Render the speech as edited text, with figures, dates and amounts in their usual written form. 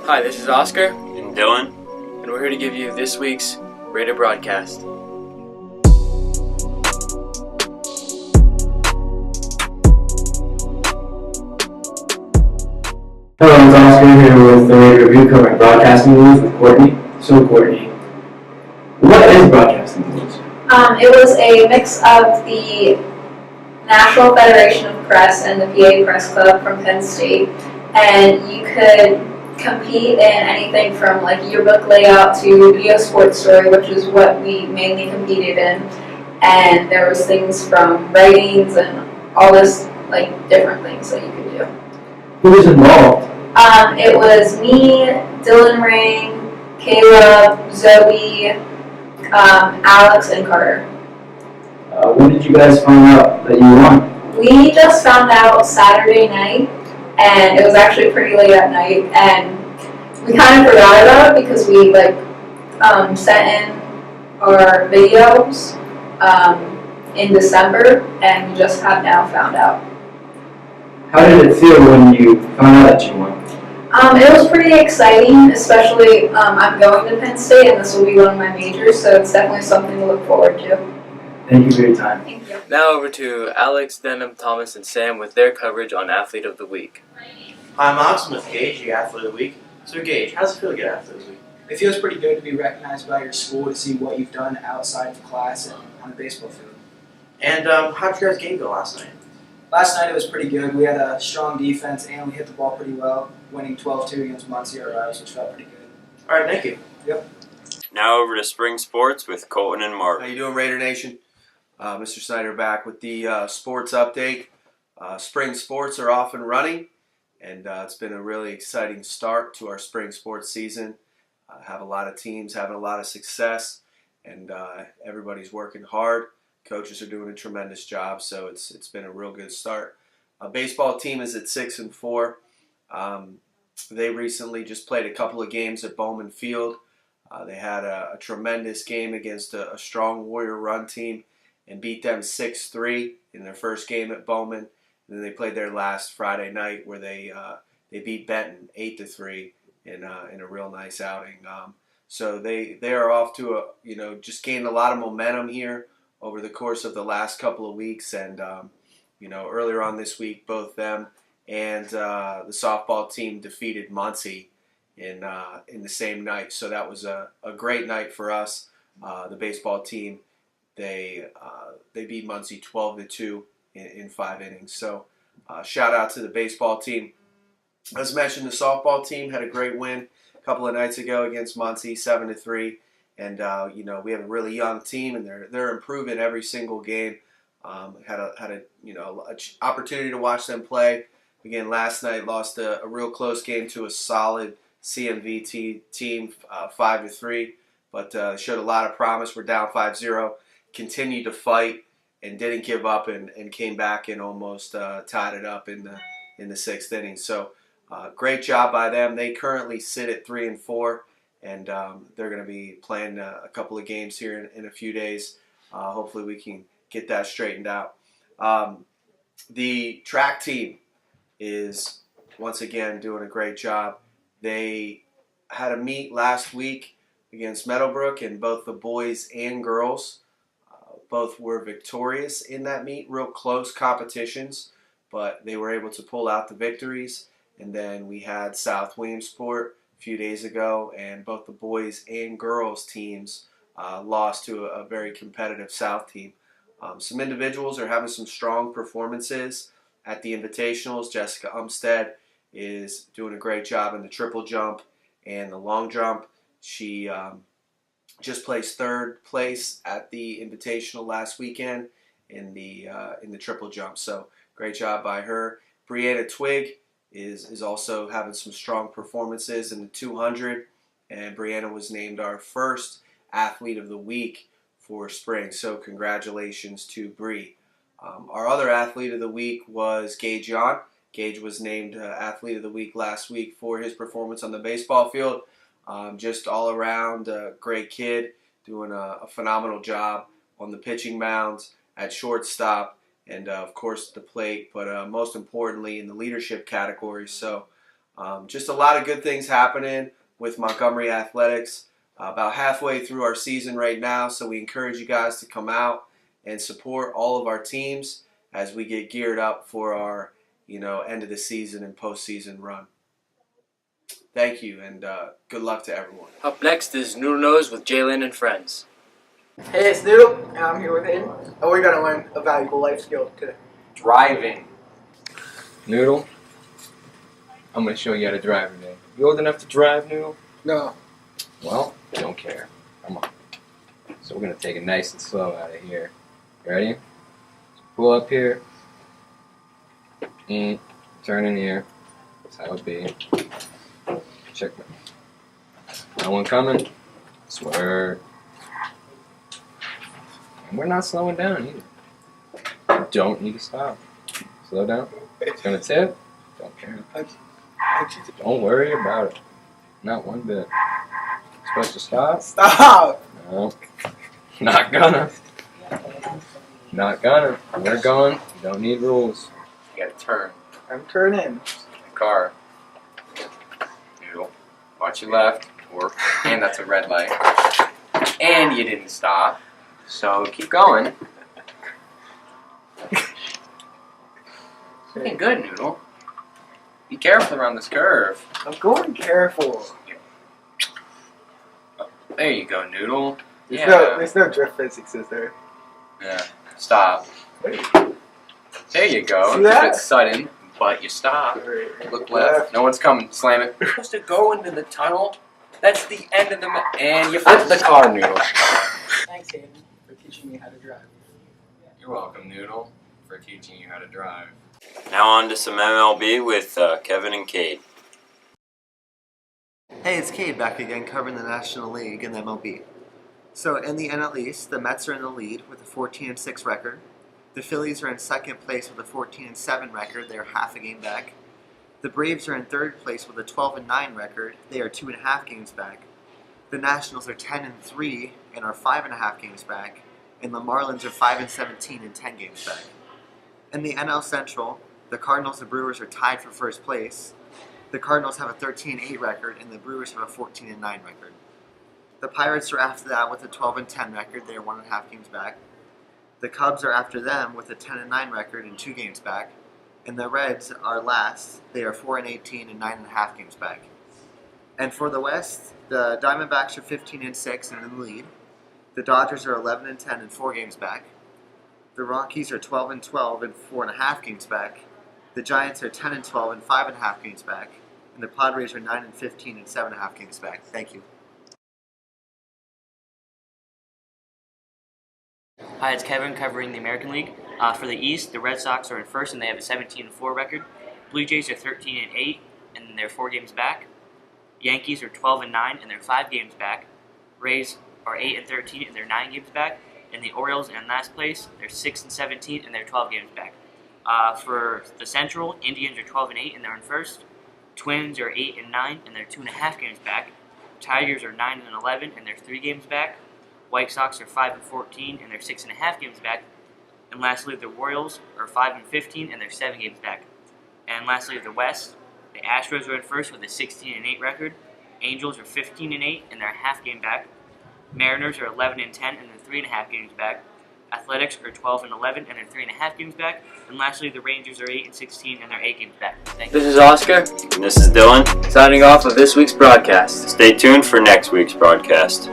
Hi, this is Oscar, And Dylan. and we're here to give you this week's Rated Broadcast. Hello, it's Oscar here with the Rated Review covering broadcasting news with Courtney. So, Courtney, what is broadcasting news? It was a mix of the National Federation of Press and the PA Press Club from Penn State, and you could compete in anything from like yearbook layout to video sports story, which is what we mainly competed in. And there was things from writings and all this like different things that you could do. Who was involved? It was me, Dylan Ring, Caleb, Zoe, Alex, and Carter. When did you guys find out that you won? We just found out Saturday night, and it was actually pretty late at night, and we kind of forgot about it because we sent in our videos in December, and we just have now found out. How did it feel when you found out that you won? It was pretty exciting, especially I'm going to Penn State, and this will be one of my majors, so it's definitely something to look forward to. Thank you for your time. Thank you. Now over to Alex, Denham, Thomas, and Sam with their coverage on Athlete of the Week. Hi, I'm Austin with Gage, your Athlete of the Week. So, Gage, how's it feel to get Athlete of the Week? It feels pretty good to be recognized by your school to see what you've done outside of class and on the baseball field. And how did your guys' game go last night? Last night it was pretty good. We had a strong defense and we hit the ball pretty well, winning 12-2 against Muncie, our rivals, which felt pretty good. All right, thank you. Yep. Now over to Spring Sports with Colton and Mark. How you doing, Raider Nation? Mr. Snyder back with the sports update. Spring sports are off and running, and it's been a really exciting start to our spring sports season. Have a lot of teams having a lot of success, and everybody's working hard. Coaches are doing a tremendous job, so it's been a real good start. Baseball team is at 6-4. They recently just played a couple of games at Bowman Field. They had a tremendous game against a strong Warrior Run team and beat them 6-3 in their first game at Bowman. And then they played their last Friday night where they beat Benton 8-3 in a real nice outing. So they are off to just gained a lot of momentum here over the course of the last couple of weeks, and earlier on this week, both them and the softball team defeated Muncie in the same night. So that was a great night for us. The baseball team, they beat Muncie 12-2 in 5 innings. So shout out to the baseball team. As mentioned, the softball team had a great win a couple of nights ago against Muncie, 7-3. And we have a really young team, and they're improving every single game. Had a opportunity to watch them play again last night. Lost a real close game to a solid CMV team, 5-3, but showed a lot of promise. We're down 5-0, continued to fight and didn't give up, and came back and almost tied it up in the 6th inning. So great job by them. They currently sit at 3-4. And they're going to be playing a couple of games here in a few days. Hopefully we can get that straightened out. The track team is, once again, doing a great job. They had a meet last week against Meadowbrook, and both the boys and girls both were victorious in that meet. Real close competitions, but they were able to pull out the victories. And then we had South Williamsport few days ago, and both the boys and girls teams lost to a very competitive South team. Some individuals are having some strong performances at the Invitationals. Jessica Umstead is doing a great job in the triple jump and the long jump. She just placed 3rd place at the Invitational last weekend in the triple jump. So great job by her. Brianna Twig is also having some strong performances in the 200, and Brianna was named our first Athlete of the Week for spring. So congratulations to Bree. Our other Athlete of the Week was Gage Yon. Gage was named Athlete of the Week last week for his performance on the baseball field. Just all around great kid, doing a phenomenal job on the pitching mounds, at shortstop, and of course the plate, but most importantly in the leadership category. So Just a lot of good things happening with Montgomery Athletics. About halfway through our season right now, so we encourage you guys to come out and support all of our teams as we get geared up for our end of the season and postseason run. Thank you, and good luck to everyone. Up next is Noodle Nose with Jalen and friends. Hey, it's Noodle, and I'm here with Hayden, and we're going to learn a valuable life skill today. Driving. Noodle, I'm going to show you how to drive today. You old enough to drive, Noodle? No. Well, don't care. Come on. So we're going to take it nice and slow out of here. Ready? Pull up here. Turn in here. That's how it be. Check me. No one coming. Swerve. And we're not slowing down either. You don't need to stop. Slow down. It's going to tip. Don't care. Don't worry about it. Not one bit. Supposed to stop? Stop! No. Not gonna. Not gonna. We're going. You don't need rules. You gotta turn. I'm turning. The car. Noodle. Watch your left. And that's a red light. And you didn't stop. So keep going. Looking good, Noodle. Be careful around this curve. I'm going careful. There you go, Noodle. There's no drift physics, is there? Yeah. Stop. There you go. See that? It's a bit sudden, but you stop. Look left. No one's coming. Slam it. You're supposed to go into the tunnel. That's the end of the and you flip the car, Noodle. Thanks, Hayden, for teaching me how to drive. You're welcome, Noodle, for teaching you how to drive. Now on to some MLB with Kevin and Cade. Hey, it's Cade back again covering the National League and the MLB. So in the NL East, the Mets are in the lead with a 14-6 record. The Phillies are in second place with a 14-7 record. They are half a game back. The Braves are in third place with a 12-9 record. They are 2.5 games back. The Nationals are 10-3 and are 5.5 games back. And the Marlins are 5-17 and 10 games back. In the NL Central, the Cardinals and Brewers are tied for first place. The Cardinals have a 13-8 record, and the Brewers have a 14-9 record. The Pirates are after that with a 12-10 record. They are 1.5 games back. The Cubs are after them with a 10-9 record and 2 games back. And the Reds are last. They are 4-18 and 9.5 games back. And for the West, the Diamondbacks are 15-6 and in the lead. The Dodgers are 11-10 and 4 games back. The Rockies are 12-12 and 4.5 games back. The Giants are 10-12 and 5.5 games back. And the Padres are 9-15 and 7.5 games back. Thank you. Hi, it's Kevin covering the American League. For the East, the Red Sox are in first and they have a 17-4 record. Blue Jays are 13-8 and they're 4 games back. Yankees are 12-9 and they're 5 games back. Rays are 8-13 and they're 9 games back. And the Orioles in last place, they're 6-17 and they're 12 games back. For the Central, Indians are 12-8 and they're in first. Twins are 8-9 and they're 2.5 games back. Tigers are 9-11 and they're 3 games back. White Sox are 5-14 and they're 6.5 games back. And lastly, the Royals are 5-15 and they're 7 games back. And lastly, the West, the Astros are in first with a 16-8 record. Angels are 15-8 and they're a half game back. Mariners are 11-10 and they're 3.5 games back. Athletics are 12-11 and they're 3.5 games back. And lastly, the Rangers are 8-16 and they're 8 games back. Thank you. This is Oscar. And this is Dylan. Signing off of this week's broadcast. Stay tuned for next week's broadcast.